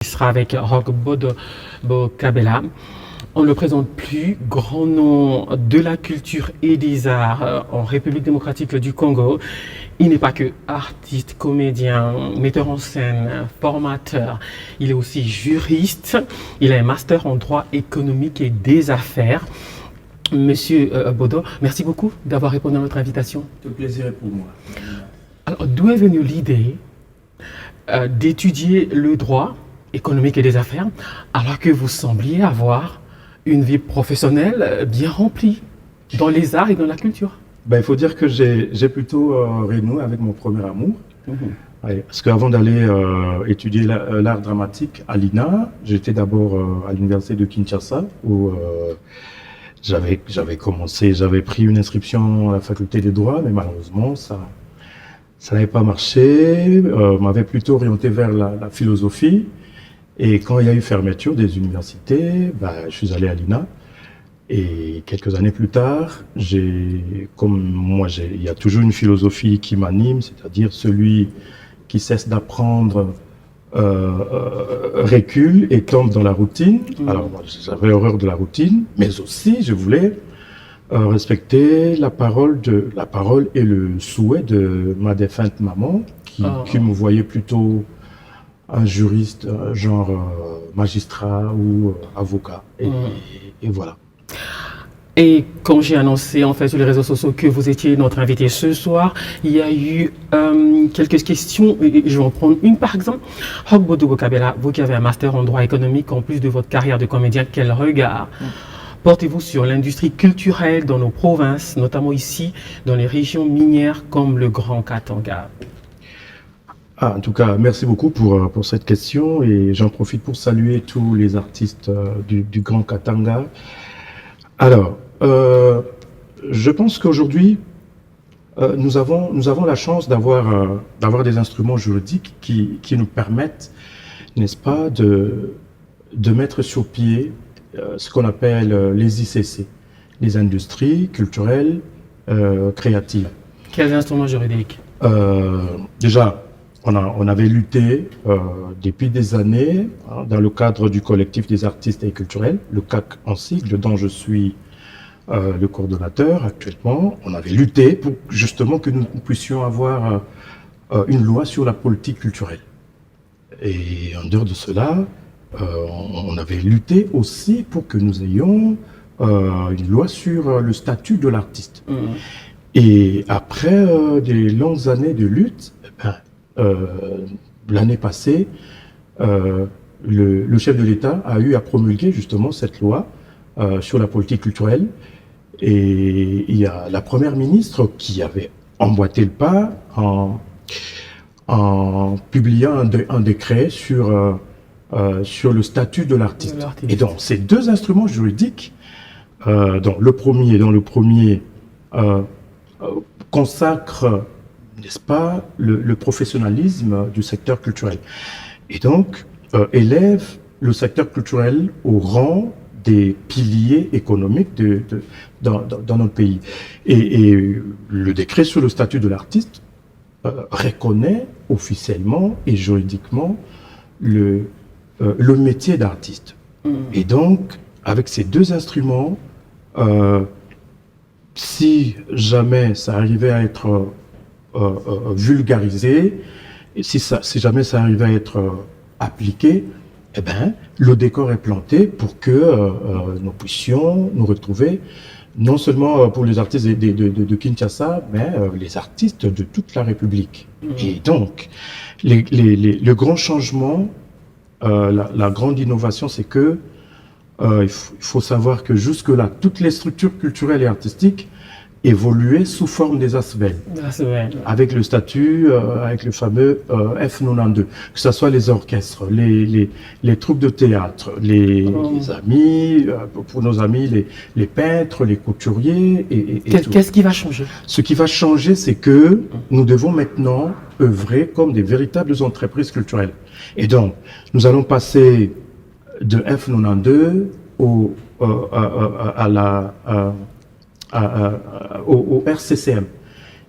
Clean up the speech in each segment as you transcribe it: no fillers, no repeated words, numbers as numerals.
sera avec Roch Bokabela. On ne le présente plus, grand nom de la culture et des arts en République démocratique du Congo. Il n'est pas que artiste, comédien, metteur en scène, formateur. Il est aussi juriste. Il a un master en droit économique et des affaires. Monsieur Bodo, merci beaucoup d'avoir répondu à notre invitation. Le plaisir est pour moi. Alors, d'où est venue l'idée d'étudier le droit économique et des affaires alors que vous sembliez avoir une vie professionnelle bien remplie dans les arts et dans la culture? Il faut dire que j'ai plutôt renoué avec mon premier amour. Ouais, parce qu'avant d'aller étudier l'art dramatique à l'INA, j'étais d'abord à l'université de Kinshasa où j'avais pris une inscription à la faculté de droit, mais malheureusement ça n'avait pas marché. M'avait plutôt orienté vers la philosophie. Et quand il y a eu fermeture des universités, je suis allé à l'INA. Et quelques années plus tard, il y a toujours une philosophie qui m'anime, c'est-à-dire celui qui cesse d'apprendre recule et tombe dans la routine. Alors moi, j'avais horreur de la routine, mais aussi je voulais respecter la parole et le souhait de ma défunte maman, qui me voyait plutôt un juriste, genre magistrat ou avocat. Et voilà. Et quand j'ai annoncé en fait sur les réseaux sociaux que vous étiez notre invité ce soir, il y a eu quelques questions. Je vais en prendre une par exemple. Roch Bokabela, vous qui avez un master en droit économique en plus de votre carrière de comédien, quel regard portez-vous sur l'industrie culturelle dans nos provinces, notamment ici dans les régions minières comme le Grand Katanga? En tout cas, merci beaucoup pour cette question et j'en profite pour saluer tous les artistes du Grand Katanga. Alors, je pense qu'aujourd'hui, nous avons la chance d'avoir des instruments juridiques qui nous permettent, n'est-ce pas, de mettre sur pied ce qu'on appelle les ICC, les industries culturelles créatives. Quels instruments juridiques? Déjà, on avait lutté depuis des années dans le cadre du collectif des artistes et culturels, le CAC en sigle, dont je suis le coordonnateur actuellement. On avait lutté pour justement que nous puissions avoir une loi sur la politique culturelle. Et en dehors de cela, on avait lutté aussi pour que nous ayons une loi sur le statut de l'artiste. Et après des longues années de lutte, l'année passée, le chef de l'État a eu à promulguer justement cette loi sur la politique culturelle. Et il y a la première ministre qui avait emboîté le pas en publiant un décret sur le statut de l'artiste. Et donc, ces deux instruments juridiques, dont le premier consacre, n'est-ce pas, le professionnalisme du secteur culturel. Et donc, élève le secteur culturel au rang des piliers économiques dans notre pays. Et le décret sur le statut de l'artiste reconnaît officiellement et juridiquement le métier d'artiste. Et donc, avec ces deux instruments, si jamais ça arrivait à être vulgarisé, et si jamais ça arrivait à être appliqué, le décor est planté pour que nous puissions nous retrouver, non seulement pour les artistes de Kinshasa, mais les artistes de toute la République. Et donc, le grand changement, la grande innovation, c'est que il faut savoir que jusque-là, toutes les structures culturelles et artistiques évoluaient sous forme des ASBEL, avec le statut, avec le fameux F92, que ce soit les orchestres, les troupes de théâtre, les amis, pour nos amis, les peintres, les couturiers et Qu'est-ce qui va changer? Ce qui va changer, c'est que nous devons maintenant œuvrer comme des véritables entreprises culturelles. Et donc, nous allons passer de F92 au RCCM.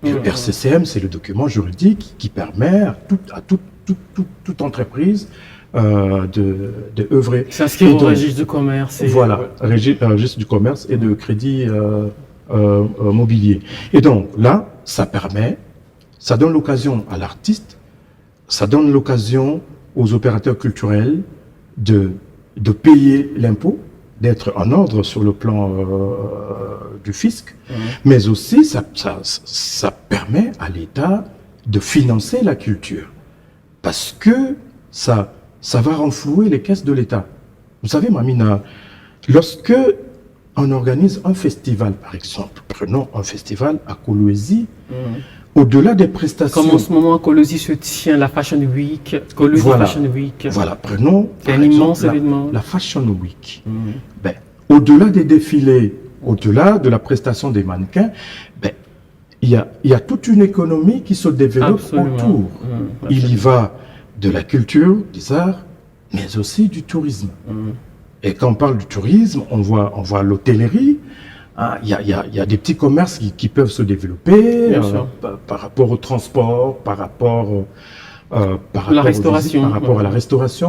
Et le RCCM, c'est le document juridique qui permet à toute entreprise de œuvrer. S'inscrire Et au donc, registre du commerce. voilà, registre du commerce et de crédit mobilier. Et donc là, ça donne l'occasion à l'artiste, ça donne l'occasion aux opérateurs culturels de payer l'impôt, d'être en ordre sur le plan du fisc, mais aussi ça permet à l'État de financer la culture, parce que ça va renflouer les caisses de l'État. Vous savez, Mamina, lorsque on organise un festival, par exemple, prenons un festival à Kolwezi, au-delà des prestations... Comme en ce moment à Kolwezi se tient la Fashion Week, Kolwezi Fashion Week. Voilà, prenons C'est un immense événement. La Fashion Week. Ben, au-delà des défilés, au-delà de la prestation des mannequins, ben, il y a toute une économie qui se développe autour. Il y va de la culture, des arts, mais aussi du tourisme. Et quand on parle du tourisme, on voit l'hôtellerie. Il y a des petits commerces qui peuvent se développer par rapport au transport, par rapport à la restauration,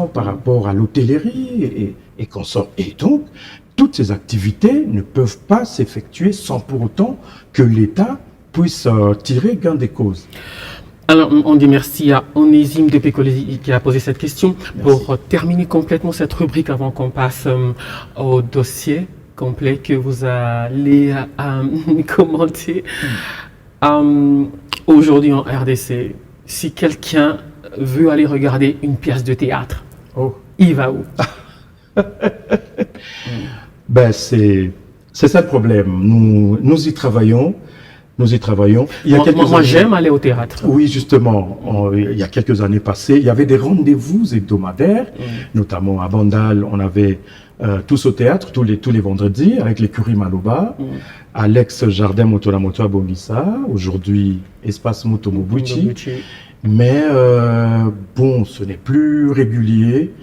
par rapport à l'hôtellerie et consorts. Et donc, toutes ces activités ne peuvent pas s'effectuer sans pour autant que l'État puisse tirer gain des causes. Alors, on dit merci à Onésime de Kolwezi qui a posé cette question. Merci. Pour terminer complètement cette rubrique avant qu'on passe au dossier complet que vous allez commenter. Aujourd'hui en RDC, si quelqu'un veut aller regarder une pièce de théâtre, il va où? Ben c'est ça le problème. Nous y travaillons. Moi, j'aime aller au théâtre. Oui, justement. Il y a quelques années passées, il y avait des rendez-vous hebdomadaires, notamment à Bandal, on avait tous au théâtre, tous les vendredis, avec l'écurie Maloba, à l'ex-jardin Motola-Moto à Bongissa, aujourd'hui Espace Moto Mobuchi. Mais bon, ce n'est plus régulier.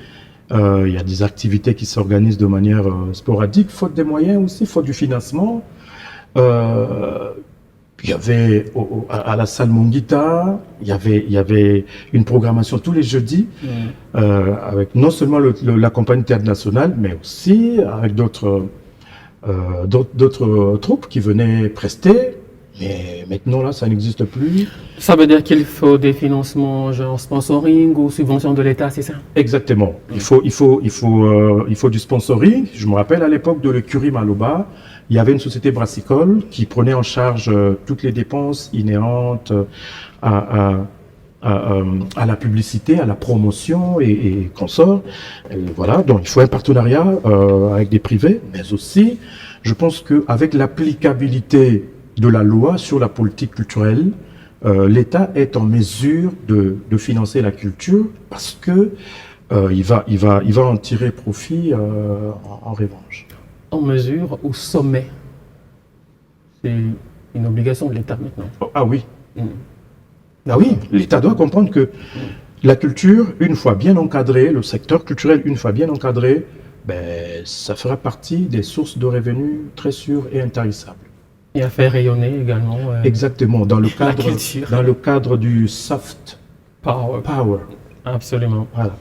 Il y a des activités qui s'organisent de manière sporadique, faute des moyens aussi, faute du financement. Il y avait à la salle Mongita, il y avait une programmation tous les jeudis avec non seulement la compagnie Théâtre National, mais aussi avec d'autres troupes qui venaient prester. Mais maintenant là, ça n'existe plus. Ça veut dire qu'il faut des financements genre sponsoring ou subvention de l'État, c'est ça? Exactement. Il faut du sponsoring. Je me rappelle à l'époque de l'écurie Maloba, il y avait une société brassicole qui prenait en charge toutes les dépenses inhérentes à la publicité, à la promotion et consorts. Et voilà, donc il faut un partenariat avec des privés, mais aussi, je pense qu'avec l'applicabilité de la loi sur la politique culturelle, l'État est en mesure de financer la culture parce que il va en tirer profit en revanche. En mesure au sommet. C'est une obligation de l'État maintenant. Ah oui. Ah oui, l'État doit comprendre que la culture, une fois bien encadrée, le secteur culturel, une fois bien encadré, ben, ça fera partie des sources de revenus très sûres et intarissables. Et à faire rayonner également. Exactement, dans le cadre du soft power. Absolument. Voilà.